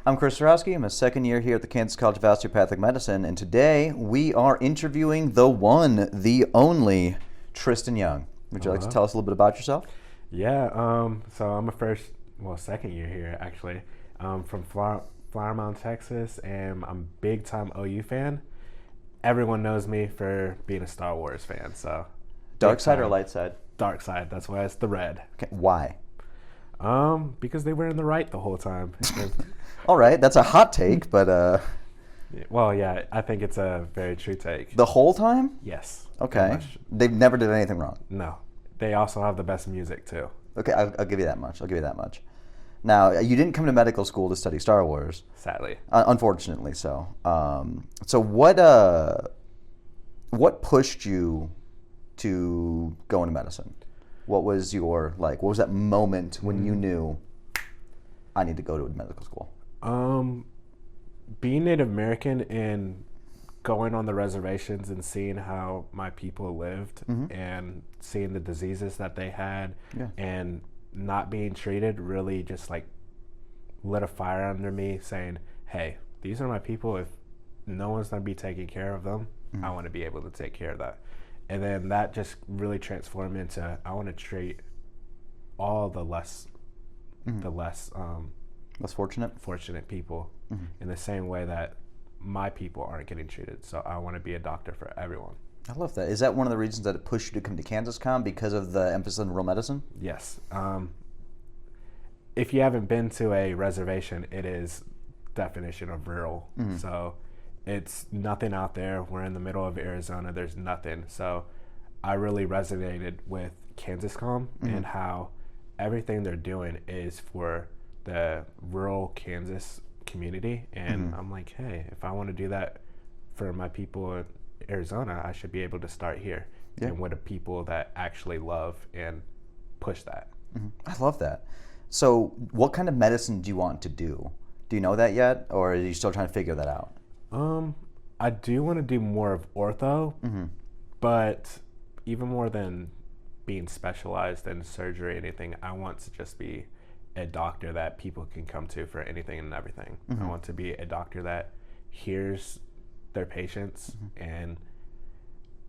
I'm Chris Sarowski. I'm a second year here at the Kansas College of Osteopathic Medicine, and today we are interviewing the one, the only, Tristen Young. Would you like to tell us a little bit about yourself? Yeah, so I'm second year here actually. From Flower Mound, Texas, and I'm a big time OU fan. Everyone knows me for being a Star Wars fan, so. Dark side or light side? Dark side, that's why it's the red. Okay. Why? Because they were in the right the whole time. All right, that's a hot take, but Well, yeah, I think it's a very true take. the whole time? Yes. Okay. They never did anything wrong. No. They also have the best music too. Okay, I'll give you that much. I'll give you that much. Now, you didn't come to medical school to study Star Wars. Sadly. Unfortunately so. So what pushed you to go into medicine? What was what was that moment when you knew I need to go to medical school? Being Native American and going on the reservations and seeing how my people lived and seeing the diseases that they had and not being treated really just like lit a fire under me saying, hey, these are my people. If no one's going to be taking care of them, I want to be able to take care of that. And then that just really transformed into I want to treat all the less fortunate people in the same way that my people aren't getting treated. So I want to be a doctor for everyone. I love that. Is that one of the reasons that it pushed you to come to KansasCom because of the emphasis on rural medicine? Yes. If you haven't been to a reservation, it is definition of rural. So it's nothing out there. We're in the middle of Arizona. There's nothing. So I really resonated with KansasCom and how everything they're doing is for the rural Kansas community. And I'm like, hey, if I want to do that for my people in Arizona, I should be able to start here and with the people that actually love and push that. I love that. So what kind of medicine do you want to do? Do you know that yet, or are you still trying to figure that out? I do want to do more of ortho, but even more than being specialized in surgery or anything, I want to just be a doctor that people can come to for anything and everything. I want to be a doctor that hears their patients, and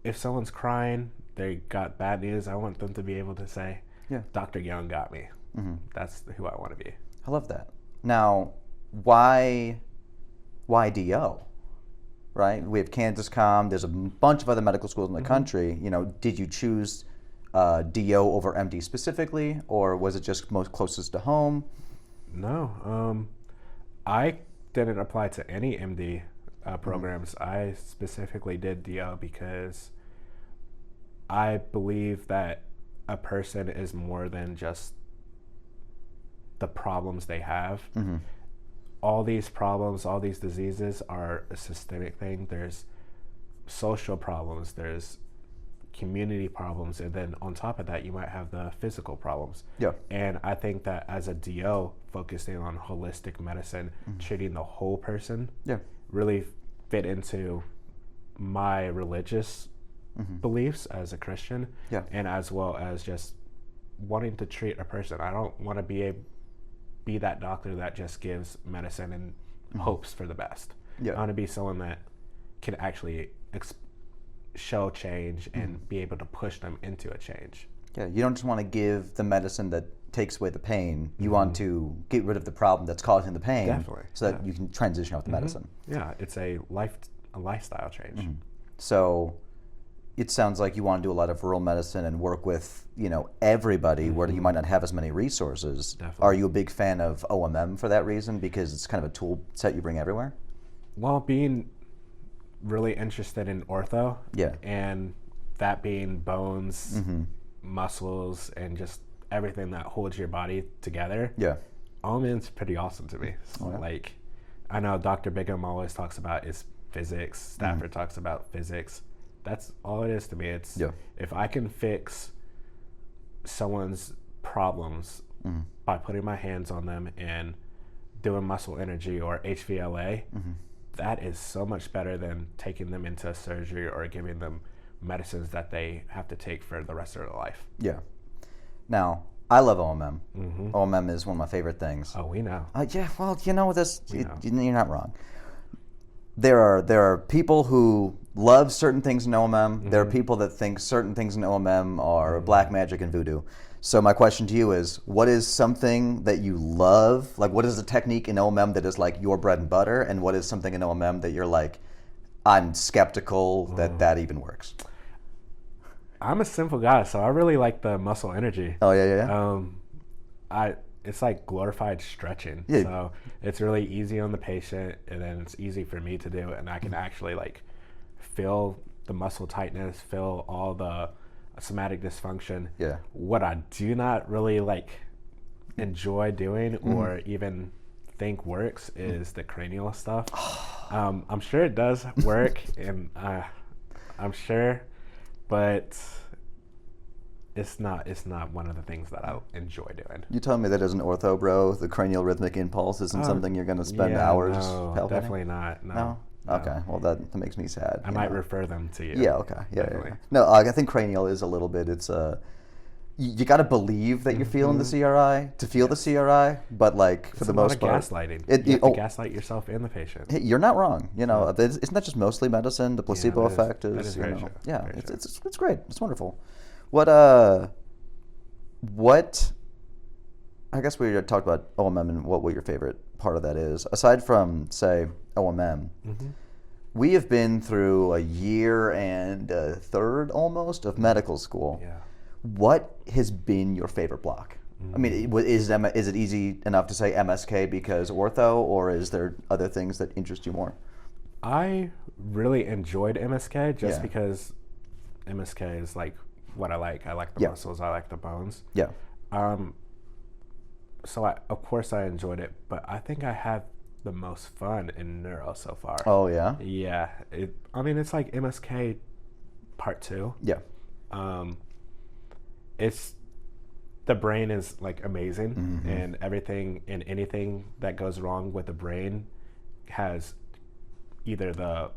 if someone's crying, they got bad news, I want them to be able to say, Dr. Young got me. That's who I want to be. I love that. Now, why DO? Right? We have KansasCom. There's a bunch of other medical schools in the country. You know, did you choose DO over MD specifically, or was it just most closest to home? No, I didn't apply to any MD programs. I specifically did DO because I believe that a person is more than just the problems they have. All these problems, all these diseases are a systemic thing. There's social problems, there's community problems, and then on top of that, you might have the physical problems. And I think that as a DO, focusing on holistic medicine, treating the whole person, really fit into my religious beliefs as a Christian, and as well as just wanting to treat a person. I don't want to be that doctor that just gives medicine and hopes for the best. I want to be someone that can actually show change and be able to push them into a change. You don't just want to give the medicine that takes away the pain. You want to get rid of the problem that's causing the pain. Definitely. So that you can transition off the medicine. Yeah, it's a lifestyle change. So it sounds like you want to do a lot of rural medicine and work with, everybody where you might not have as many resources. Definitely. Are you a big fan of OMM for that reason, because it's kind of a tool set you bring everywhere? Well, being really interested in ortho and that being bones, muscles, and just everything that holds your body together, OMM's pretty awesome to me. Like, I know Dr. Bigham always talks about is physics, Stafford talks about physics. That's all it is to me. It's if I can fix someone's problems by putting my hands on them and doing muscle energy or HVLA, that is so much better than taking them into surgery or giving them medicines that they have to take for the rest of their life. Now, I love OMM. Mm-hmm. OMM is one of my favorite things. Oh, we know. Yeah, well, you know this. know. You're not wrong. There are people who love certain things in OMM. There are people that think certain things in OMM are black magic and voodoo. So my question to you is, what is something that you love? Like, what is a technique in OMM that is like your bread and butter, and what is something in OMM that you're like, I'm skeptical that even works? I'm a simple guy, so I really like the muscle energy. Oh yeah. It's like glorified stretching. Yeah. So it's really easy on the patient, and then it's easy for me to do, and I can actually like feel the muscle tightness, feel all the somatic dysfunction. Yeah. What I do not really like enjoy doing or even think works is the cranial stuff. I'm sure it does work, and I'm sure, but it's not one of the things that I enjoy doing. You telling me that as an ortho bro, the cranial rhythmic impulse isn't something you're going to spend hours palpating? Definitely not. No. Okay, well that makes me sad. I might refer them to you. Yeah. Okay. Yeah. No, I think cranial is a little bit. It's you got to believe that you're feeling the CRI to feel the CRI, but like for the most part, gaslighting. You have to gaslight yourself and the patient. You're not wrong. You know, isn't that just mostly medicine? The placebo effect is. That is very true. Yeah, very it's great. It's wonderful. What I guess we talked about OMM and what your favorite part of that is. Aside from, say, OMM, we have been through a year and a third almost of medical school. Yeah. What has been your favorite block? I mean, is it easy enough to say MSK because ortho, or is there other things that interest you more? I really enjoyed MSK just because MSK is like what I like. I like the muscles. I like the bones. Yeah. So of course I enjoyed it, but I think I had the most fun in neuro so far. Oh yeah. Yeah. It's like MSK part 2. Yeah. It's the brain is like amazing, and everything and anything that goes wrong with the brain has either the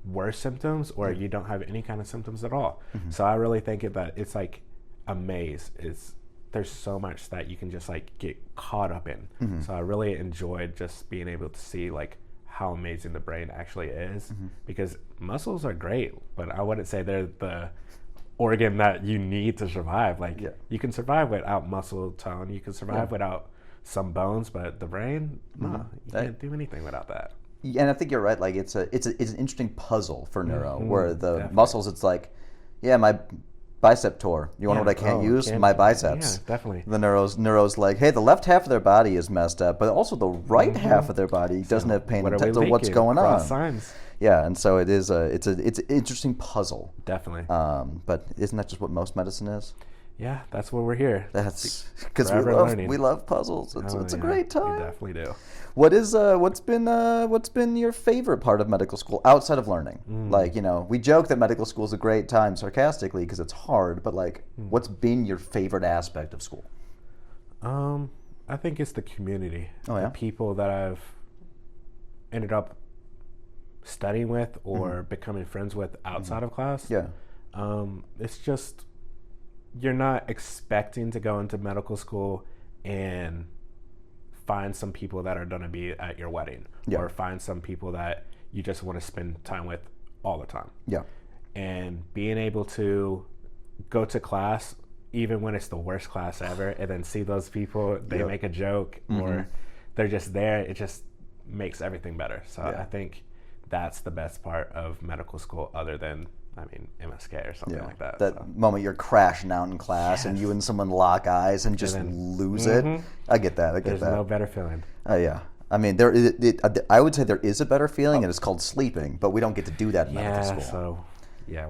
worst symptoms or you don't have any kind of symptoms at all. So I really think that it's like a maze. There's so much that you can just like get caught up in. So I really enjoyed just being able to see like how amazing the brain actually is, because muscles are great, but I wouldn't say they're the organ that you need to survive. Like you can survive without muscle tone, you can survive without some bones, but the brain, no, you can't do anything without that. And I think you're right. Like it's an interesting puzzle for neuro, where the definitely. muscles, it's like, my bicep tore. You want to know what I can't use? My biceps. Yeah, definitely. The neuro's like, hey, the left half of their body is messed up, but also the right half of their body doesn't have pain. So what's going on? Signs. Yeah, and so it's an interesting puzzle. Definitely. But isn't that just what most medicine is? Yeah, that's why we're here. That's because learning. we love puzzles. It's a great time. We definitely do. What's been your favorite part of medical school outside of learning? Like, we joke that medical school is a great time sarcastically because it's hard, but like, what's been your favorite aspect of school? I think it's the community. Oh yeah. The people that I've ended up studying with or becoming friends with outside of class. Yeah. It's just, you're not expecting to go into medical school and find some people that are going to be at your wedding, or find some people that you just want to spend time with all the time. Yeah. And being able to go to class, even when it's the worst class ever, and then see those people, they make a joke or they're just there, it just makes everything better. So I think that's the best part of medical school, other than, MSK or something like that. That moment you're crashing out in class and you and someone lock eyes and just lose it. I get that. There's no better feeling. Yeah. I mean, I would say there is a better feeling, and it's called sleeping, but we don't get to do that in medical school. So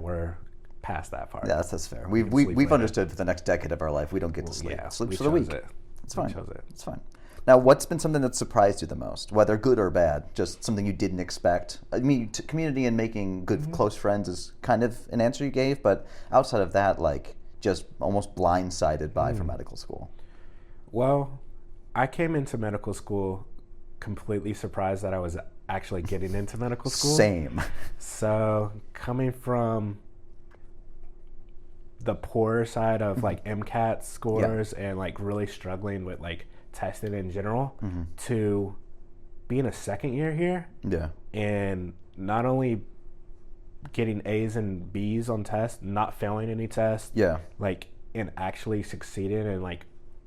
we're past that part. Yeah, that's fair. We've understood for the next decade of our life we don't get to sleep. Sleep's for the weak. It's fine. It's fine. Now, what's been something that surprised you the most, whether good or bad, just something you didn't expect? I mean, community and making good, close friends is kind of an answer you gave, but outside of that, like, just almost blindsided by for medical school. Well, I came into medical school completely surprised that I was actually getting into medical school. Same. So, coming from the poorer side of like MCAT scores and like really struggling with like testing in general to being a second year here and not only getting A's and B's on tests, not failing any tests, like and actually succeeding in like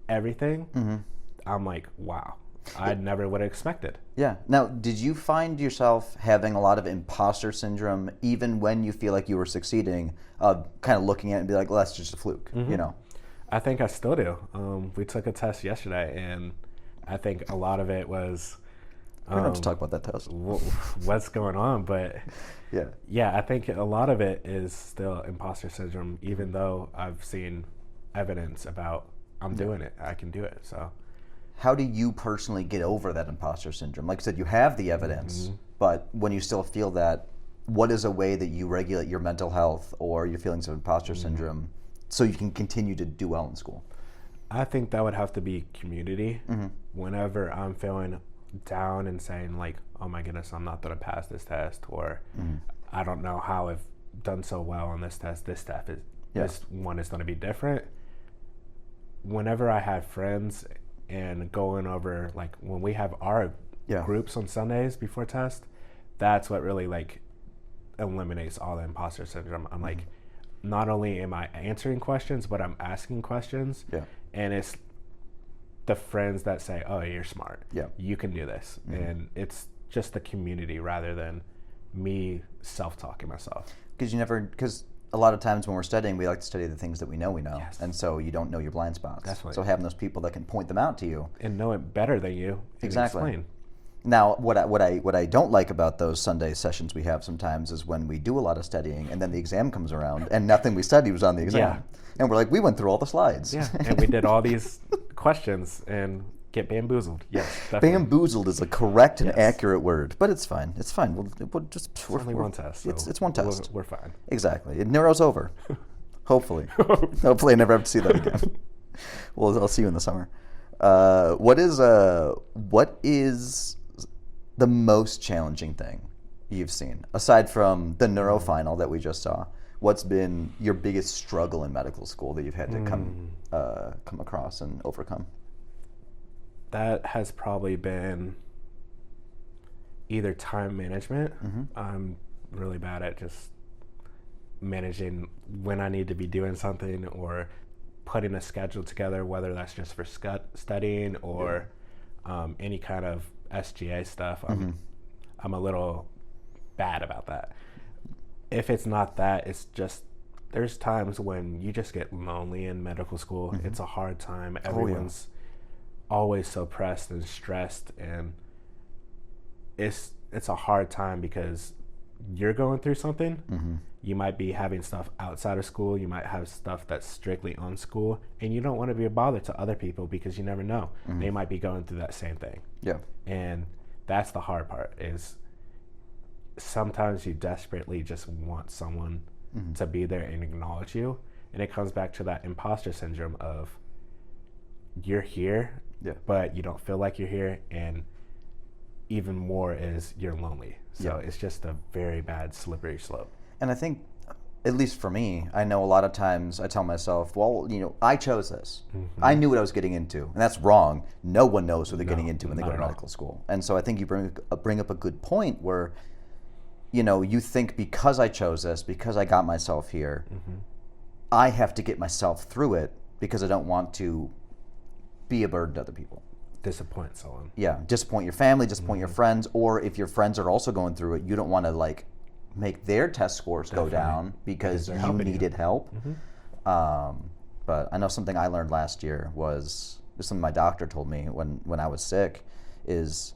everything. I'm like, wow, I never would have expected. Yeah. Now, did you find yourself having a lot of imposter syndrome even when you feel like you were succeeding, kind of looking at it and be like, well, that's just a fluke, you know? I think I still do. We took a test yesterday, and I think a lot of it was... we don't have to talk about that test. What's going on, but I think a lot of it is still imposter syndrome, even though I've seen evidence about I'm doing it, I can do it. So how do you personally get over that imposter syndrome? Like I said, you have the evidence, but when you still feel that, what is a way that you regulate your mental health or your feelings of imposter syndrome so you can continue to do well in school? I think that would have to be community. Whenever I'm feeling down and saying like, oh my goodness, I'm not going to pass this test, or I don't know how I've done so well on this test, this one is going to be different. Whenever I had friends and going over, like when we have our groups on Sundays before test, that's what really like eliminates all the imposter syndrome. I'm like, not only am I answering questions, but I'm asking questions, and it's the friends that say, oh, you're smart, you can do this, and it's just the community rather than me self-talking myself. Because a lot of times when we're studying, we like to study the things that we know, and so you don't know your blind spots. Definitely. So having those people that can point them out to you and know it better than you, exactly. Explain. Now, what I don't like about those Sunday sessions we have sometimes is when we do a lot of studying and then the exam comes around and nothing we studied was on the exam, and we're like, we went through all the slides, and we did all these questions and get bamboozled. Yes, definitely. Bamboozled is a correct and accurate word, but it's fine. It's fine. We'll just it's only one test. So it's one test. We're fine. Exactly. It narrows over. Hopefully. Hopefully, I never have to see that again. Well, I'll see you in the summer. What is the most challenging thing you've seen aside from the neuro final that we just saw? What's been your biggest struggle in medical school that you've had to come across and overcome? That has probably been either time management. I'm really bad at just managing when I need to be doing something or putting a schedule together, whether that's just for studying or any kind of SGA stuff. I'm a little bad about that. If it's not that, it's just there's times when you just get lonely in medical school. It's a hard time. Everyone's always so pressed and stressed, and it's a hard time because you're going through something. You might be having stuff outside of school. You might have stuff that's strictly on school, and you don't want to be a bother to other people because you never know. They might be going through that same thing. And that's the hard part, is sometimes you desperately just want someone to be there and acknowledge you. And it comes back to that imposter syndrome of you're here, but you don't feel like you're here. And even more is you're lonely. So it's just a very bad slippery slope. And I think, at least for me, I know a lot of times I tell myself, well, I chose this. I knew what I was getting into. And that's wrong. No one knows what they're getting into when they go to medical school. And so I think you bring up a good point where, you think because I chose this, because I got myself here, I have to get myself through it because I don't want to be a burden to other people. Disappoint someone. Yeah, disappoint your family, disappoint your friends, or if your friends are also going through it, you don't want to make their test scores go down because you needed help. But I know something I learned last year was something my doctor told me when I was sick is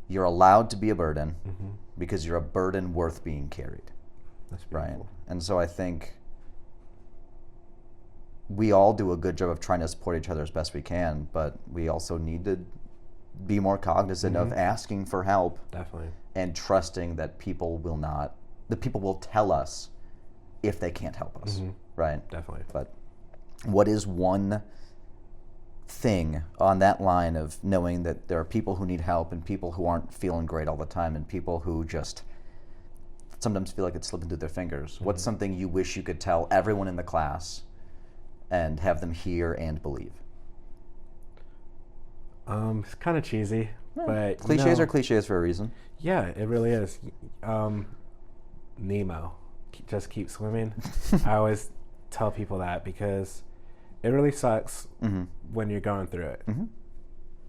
you're allowed to be a burden because you're a burden worth being carried. That's beautiful. Right? And so I think we all do a good job of trying to support each other as best we can, but we also need to be more cognizant of asking for help. Definitely. And trusting that people will tell us if they can't help us, right? Definitely. But what is one thing on that line of knowing that there are people who need help and people who aren't feeling great all the time and people who just sometimes feel like it's slipping through their fingers. What's something you wish you could tell everyone in the class and have them hear and believe? It's kind of cheesy, but cliches are cliches for a reason. Yeah, it really is. Nemo, just keep swimming. I always tell people that because it really sucks when you're going through it,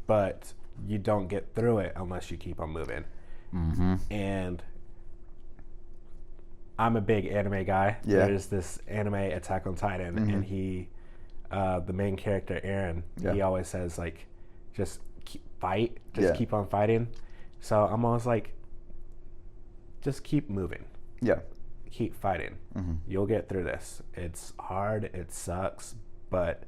but you don't get through it unless you keep on moving. And I'm a big anime guy. Yeah. There's this anime Attack on Titan, and he, the main character Eren, he always says like, just keep on fighting. So I'm always like, just keep moving. Yeah. Keep fighting. You'll get through this. It's hard, it sucks, but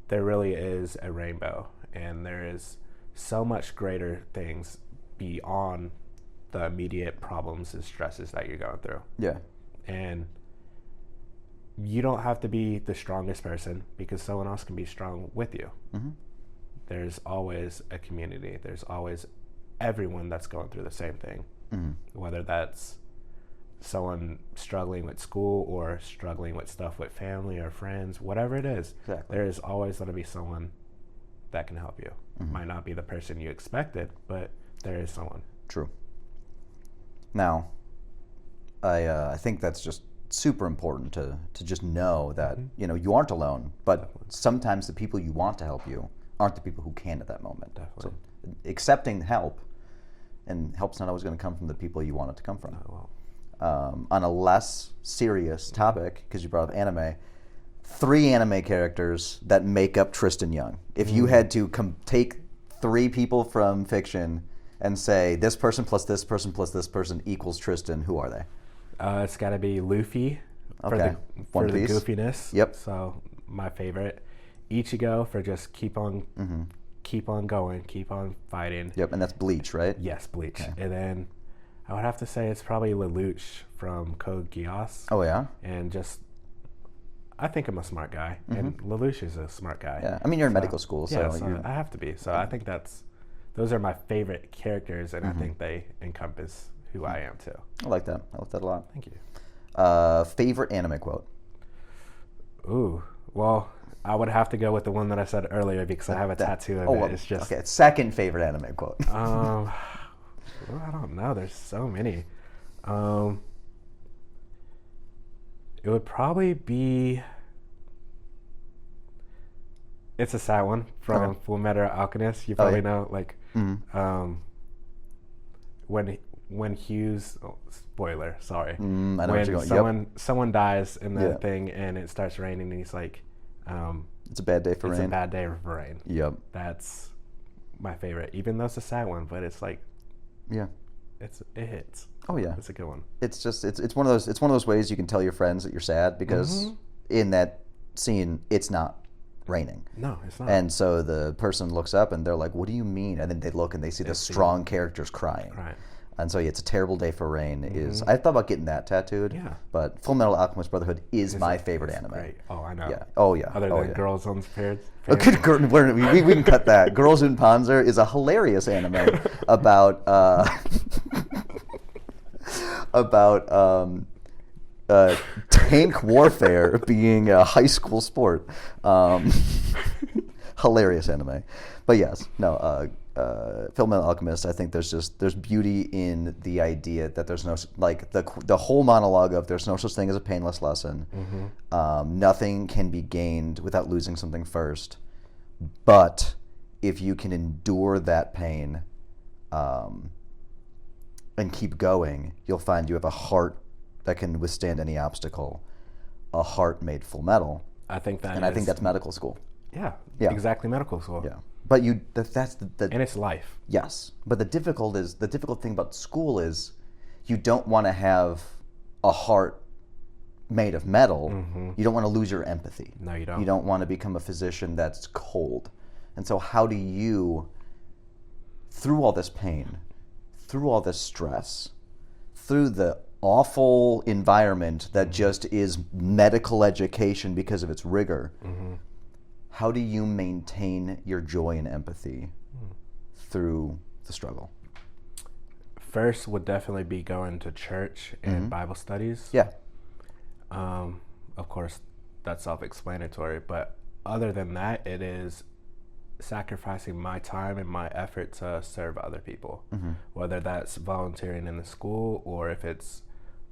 there really is a rainbow, and there is so much greater things beyond the immediate problems and stresses that you're going through. Yeah. And you don't have to be the strongest person because someone else can be strong with you. There's always a community. There's always everyone that's going through the same thing, whether that's someone struggling with school or struggling with stuff with family or friends, whatever it is. Exactly. There is always going to be someone that can help you. Might not be the person you expected, but there is someone. True. Now, I think that's just super important to just know that you aren't alone, but sometimes the people you want to help you aren't the people who can at that moment. Definitely. So accepting help, and help's not always going to come from the people you want it to come from. On a less serious topic, because you brought up anime, 3 anime characters that make up Tristen Young. If you had to take 3 people from fiction and say this person plus this person plus this person equals Tristen, who are they? It's got to be Luffy for Okay. the goofiness. Yep. So my favorite. Ichigo for just keep on going, keep on fighting. Yep, and that's Bleach, right? Yes, Bleach. Okay. And then I would have to say it's probably Lelouch from Code Geass. Oh, yeah? And just, I think I'm a smart guy, and Lelouch is a smart guy. Yeah, I mean, you're in medical school, so... Yeah, so I have to be. So I think those are my favorite characters, and I think they encompass who I am, too. I like that. I like that a lot. Thank you. Favorite anime quote? Ooh, well, I would have to go with the one that I said earlier because I have a tattoo of it. Well, It's just... Okay, second favorite anime quote. Well, I don't know. There's so many. It would probably be... It's a sad one from Fullmetal Alchemist. You probably know, like, when Hughes... Oh, spoiler, sorry. I know what you're when going. someone dies in the thing and it starts raining and he's like... it's a bad day for rain. It's a bad day for rain. Yep. That's my favorite. Even though it's a sad one, but it's like... Yeah. It hits. Oh yeah, It's a good one. It's just it's one of those ways you can tell your friends that you're sad because in that scene it's not raining. No, it's not. And so the person looks up and they're like, "What do you mean?" And then they look and they see the strong characters crying. Right. And so it's a terrible day for rain. I thought about getting that tattooed. Yeah. But Full Metal Alchemist Brotherhood is my favorite anime. Great. Oh, I know. Yeah. Oh yeah. Other than Girls on Pants. We can cut that. Girls und Panzer is a hilarious anime about tank warfare being a high school sport. Hilarious anime. But yes, no. Fullmetal Alchemist, I think there's beauty in the idea that there's no, like, the whole monologue of there's no such thing as a painless lesson. Nothing can be gained without losing something first. But if you can endure that pain and keep going, you'll find you have a heart that can withstand any obstacle. A heart made full metal. I think that's medical school. Yeah. Exactly, medical school. Yeah. But that's the and it's life. Yes, but the difficult thing about school is you don't want to have a heart made of metal. You don't want to lose your empathy. No, you don't. You don't want to become a physician that's cold. And so how do you, through all this pain, through all this stress, through the awful environment that just is medical education because of its rigor, how do you maintain your joy and empathy through the struggle? first would definitely be going to church and Bible studies. Yeah. Of course, that's self-explanatory, but other than that, it is sacrificing my time and my effort to serve other people, whether that's volunteering in the school or if it's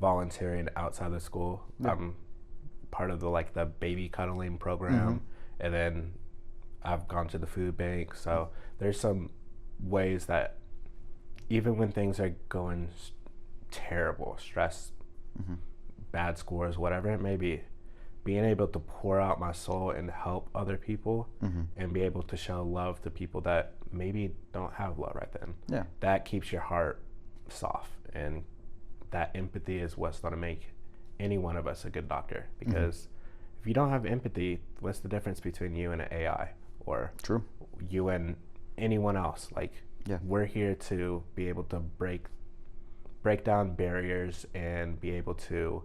volunteering outside the school. I'm part of the baby cuddling program, and then I've gone to the food bank. So there's some ways that even when things are going terrible, stress, bad scores, whatever it may be, being able to pour out my soul and help other people and be able to show love to people that maybe don't have love right then. Yeah. That keeps your heart soft, and that empathy is what's going to make any one of us a good doctor, because if you don't have empathy, what's the difference between you and an AI or True. you and anyone else? Yeah. We're here to be able to break down barriers and be able to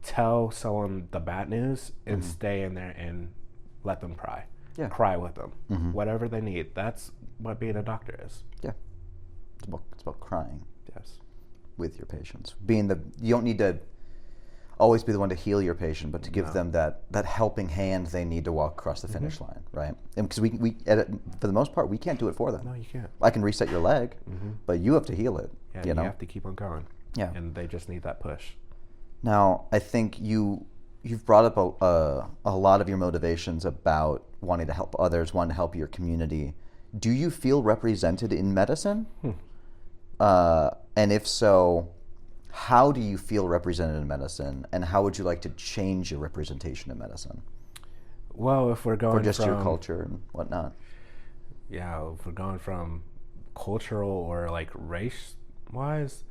tell someone the bad news and stay in there and let them cry. Yeah. Cry with them. Whatever they need. That's what being a doctor is. Yeah. It's about crying Yes. with your patients. You don't need to always be the one to heal your patient, but to give them that helping hand they need to walk across the finish line, right? And because for the most part, we can't do it for them. No, you can't. I can reset your leg, but you have to heal it. Yeah, you have to keep on going. Yeah. And they just need that push. Now, I think you've brought up a lot of your motivations about wanting to help others, wanting to help your community. Do you feel represented in medicine? And if so, how do you feel represented in medicine, and how would you like to change your representation in medicine? Well, if we're going or just from your culture and whatnot. Yeah, if we're going from cultural or race wise,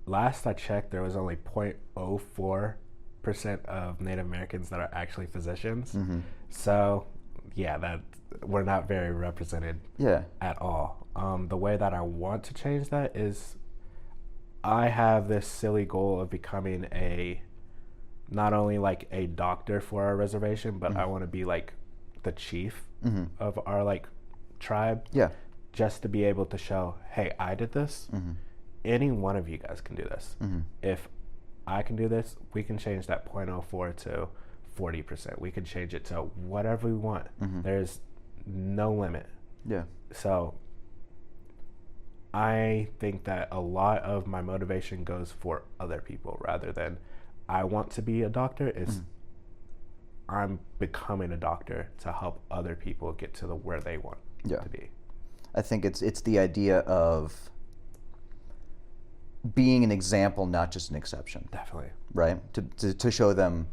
last I checked, there was only 0.04% of Native Americans that are actually physicians. So, yeah, that we're not very represented at all. The way that I want to change that is I have this silly goal of becoming not only a doctor for our reservation, but I want to be the chief of our tribe. Yeah. Just to be able to show, hey, I did this. Any one of you guys can do this. If I can do this, we can change that 0.04 to 40%. We can change it to whatever we want. There's no limit. Yeah. So I think that a lot of my motivation goes for other people rather than I want to be a doctor. I'm becoming a doctor to help other people get to where they want to be. I think it's the idea of being an example, not just an exception. Definitely. Right? To show them,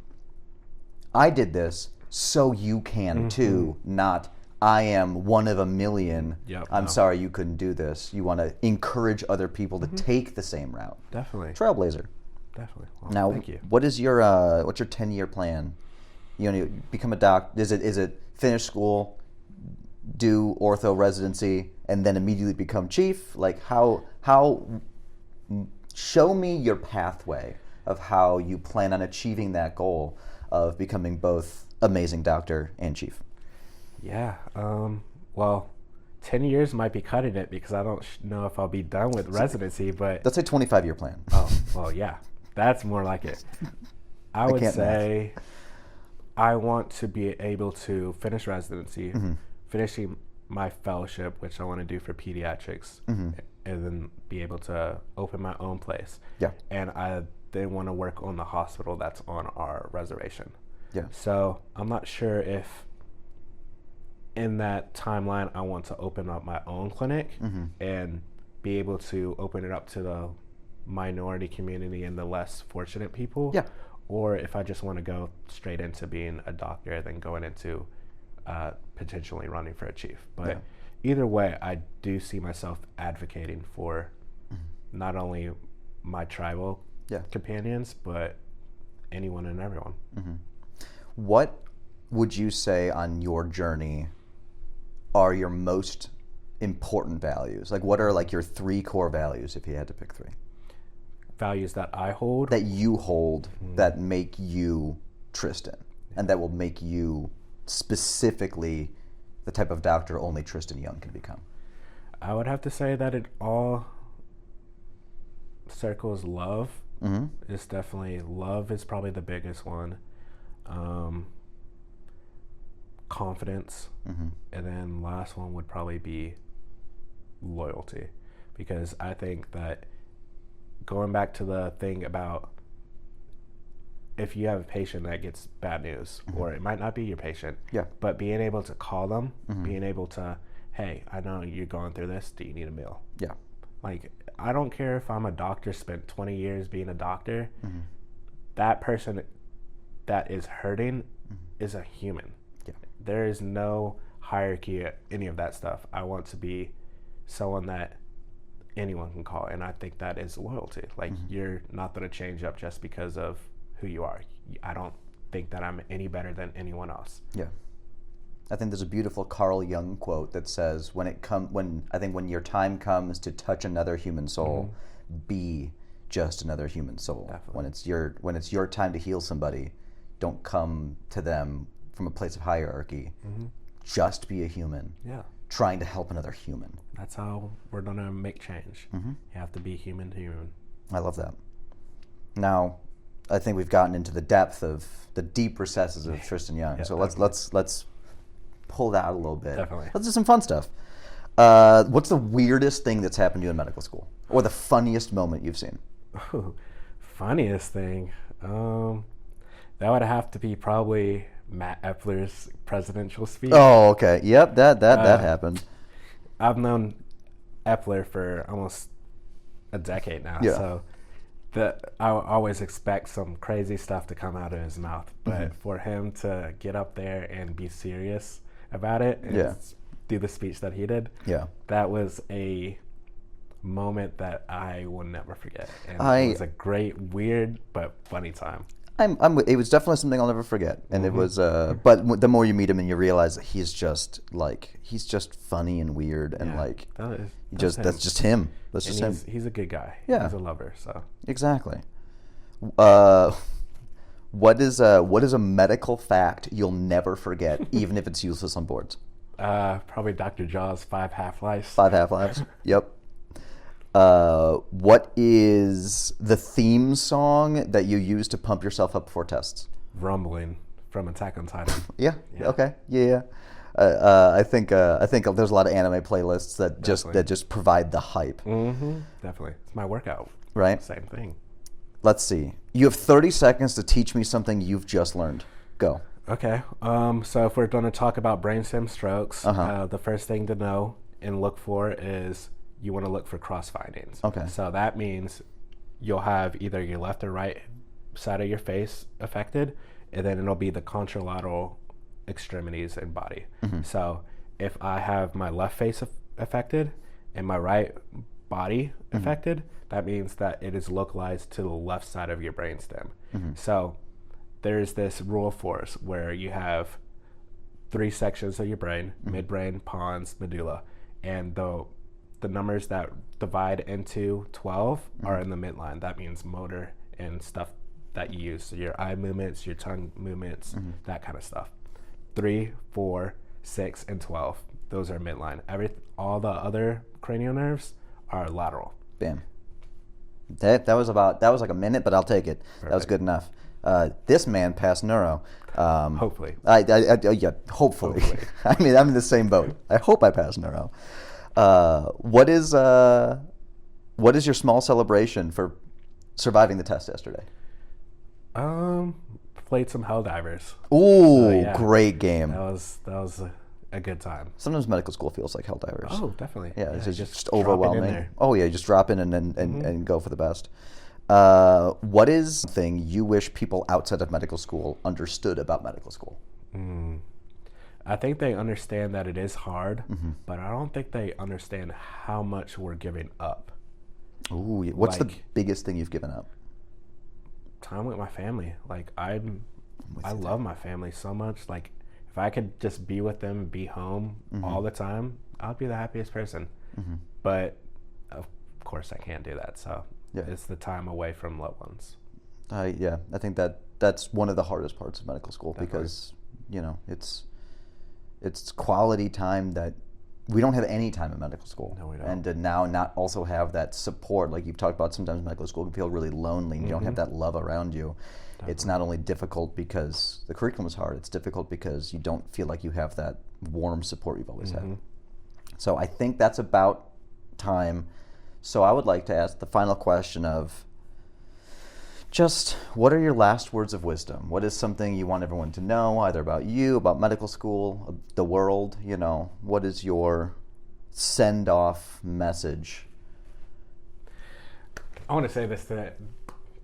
I did this, so you can too, not I am one of a million. I'm sorry you couldn't do this. You want to encourage other people to take the same route. Definitely. Trailblazer. Definitely. Well, now, thank you. What is your what's your 10-year plan? You become a doc. Is it finish school, do ortho residency, and then immediately become chief? How show me your pathway of how you plan on achieving that goal of becoming both amazing doctor and chief. Yeah. Well, 10 years might be cutting it because I don't know if I'll be done with residency, but that's a 25-year plan. Oh, well, yeah. That's more like it. I would say I want to be able to finish residency, finishing my fellowship, which I want to do for pediatrics, and then be able to open my own place. Yeah. And I then want to work on the hospital that's on our reservation. Yeah. So I'm not sure if in that timeline I want to open up my own clinic and be able to open it up to the minority community and the less fortunate people. Yeah. Or if I just want to go straight into being a doctor and then going into potentially running for a chief. But either way, I do see myself advocating for not only my tribal companions, but anyone and everyone. What would you say on your journey are your most important values? What are your 3 core values if you had to pick 3? Values that I hold? That you hold that make you Tristen and that will make you specifically the type of doctor only Tristen Young can become. I would have to say that it all circles, love Mm-hmm. is definitely, love is probably the biggest one. Confidence. Mm-hmm. And then last one would probably be loyalty, because I think that going back to the thing about if you have a patient that gets bad news, or it might not be your patient, Yeah. but being able to call them, being able to, hey, I know you're going through this. Do you need a meal? Yeah. Like, I don't care if I'm a doctor, spent 20 years being a doctor. Mm-hmm. That person that is hurting is a human. Yeah. There is no hierarchy at any of that stuff. I want to be someone that anyone can call, and I think that is loyalty. Like, you're not going to change up just because of who you are. I don't think that I'm any better than anyone else. Yeah. I think there's a beautiful Carl Jung quote that says, when your time comes to touch another human soul, be just another human soul. Definitely. When it's your time to heal somebody, don't come to them from a place of hierarchy. Just be a human. Yeah. Trying to help another human. That's how we're going to make change. You have to be human to human. I love that. Now, I think we've gotten into the depth of the deep recesses of Tristen Young. Yeah, So let's pull that out a little bit. Definitely. Let's do some fun stuff. What's the weirdest thing that's happened to you in medical school, or the funniest moment you've seen? Ooh, funniest thing, that would have to be probably Matt Epler's presidential speech. Oh, okay. Yep, that happened. I've known Epler for almost a decade now, Yeah. so I always expect some crazy stuff to come out of his mouth. But for him to get up there and be serious about it and do the speech that he did, that was a moment that I will never forget. And it was a great, weird, but funny time. It was definitely something I'll never forget, and it was. But the more you meet him, and you realize that he's just funny and weird, and that's just him. That's just him. He's a good guy. Yeah. He's a lover. So Exactly. What is a medical fact you'll never forget, even if it's useless on boards? probably Dr. Jaw's 5 half-lives. 5 half-lives. Yep. What is the theme song that you use to pump yourself up before tests? Rumbling from Attack on Titan. Yeah. Okay. Yeah. I think there's a lot of anime playlists that just provide the hype. Mm-hmm. Definitely. It's my workout. Right. Same thing. Let's see. You have 30 seconds to teach me something you've just learned. Go. Okay. So if we're going to talk about brainstem strokes, the first thing to know and look for is you want to look for cross findings. Okay. So that means you'll have either your left or right side of your face affected, and then it'll be the contralateral extremities and body. Mm-hmm. So if I have my left face affected and my right body affected, that means that it is localized to the left side of your brainstem. So there's this rule of force where you have 3 sections of your brain: midbrain, pons, medulla, and the numbers that divide into 12 are in the midline. That means motor and stuff that you use, so your eye movements, your tongue movements, that kind of stuff. 3, 4, 6, and 12. Those are midline. All the other cranial nerves are lateral. Bam. That was like a minute, but I'll take it. Perfect. That was good enough. This man passed neuro. Hopefully. Yeah, hopefully. I mean, I'm in the same boat. I hope I pass neuro. What is your small celebration for surviving the test yesterday? Played some Helldivers. Ooh, great game. That was a good time. Sometimes medical school feels like Helldivers. Oh, definitely. Yeah, it's just overwhelming. Oh yeah, you just drop in and go for the best. What is something you wish people outside of medical school understood about medical school? I think they understand that it is hard, but I don't think they understand how much we're giving up. Ooh, what's the biggest thing you've given up? Time with my family. I love my family so much. Like, if I could just be with them and be home all the time, I'd be the happiest person. But of course I can't do that. So it's the time away from loved ones. I think that's one of the hardest parts of medical school. Definitely. Because it's quality time that we don't have any time in medical school. No, we don't. And to now not also have that support, like you've talked about, sometimes medical school can feel really lonely and you don't have that love around you. It's not only difficult because the curriculum is hard, it's difficult because you don't feel like you have that warm support you've always had. So I think that's about time. So I would like to ask the final question of just what are your last words of wisdom? What is something you want everyone to know, either about you, about medical school, the world, you know? What is your send-off message? I want to say this to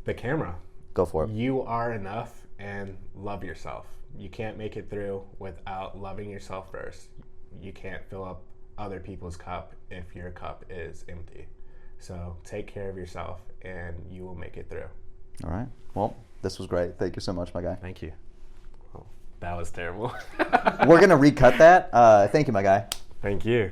the camera. Go for it. You are enough, and love yourself. You can't make it through without loving yourself first. You can't fill up other people's cup if your cup is empty. So take care of yourself, and you will make it through. All right. Well, this was great. Thank you so much, my guy. Thank you. Oh, that was terrible. We're going to recut that. Thank you, my guy. Thank you.